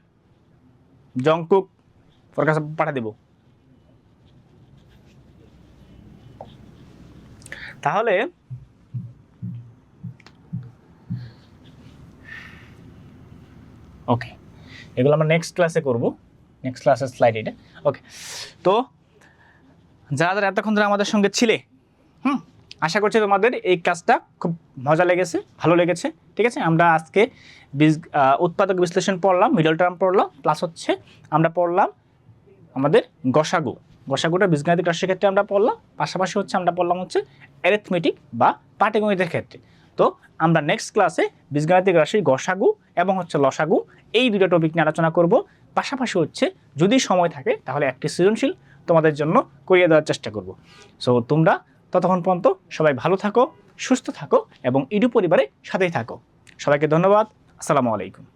জংকুক ওর কাছে পাঠা দেব। তাহলে ওকে, এগুলো আমরা নেক্সট ক্লাসে করব, নেক্সট ক্লাসের স্লাইড এটা। ওকে, তো যারা যারা এতক্ষণ ধরে আমাদের সঙ্গে ছিলে, আশা করছি তোমাদের এই ক্লাসটা খুব মজা লেগেছে, ভালো লেগেছে, ঠিক আছে। আমরা আজকে উৎপাদক বিশ্লেষণ পড়লাম, মিডল টার্ম পড়লাম, প্লাস হচ্ছে আমরা পড়লাম আমাদের গসাগু, গসাগুটা বীজগাণিতিক রাশির ক্ষেত্রে আমরা পড়লাম, পাশাপাশি হচ্ছে আমরা পড়লাম হচ্ছে অ্যারিথমেটিক বা পাটিগণিতের ক্ষেত্রে। তো আমরা নেক্সট ক্লাসে বীজগাণিতিক রাশির গসাগু এবং হচ্ছে লসাগু এই দুটো টপিক নিয়ে আলোচনা করব। পাশাপাশি হচ্ছে যদি সময় থাকে তাহলে একটি সৃজনশীল তোমাদের জন্য করিয়ে দেওয়ার চেষ্টা করব। সো তোমরা ততক্ষণ পর্যন্ত সবাই ভালো থাকো, সুস্থ থাকো এবং ইডু পরিবারের সাথেই থাকো। সবাইকে ধন্যবাদ। আসসালামু আলাইকুম।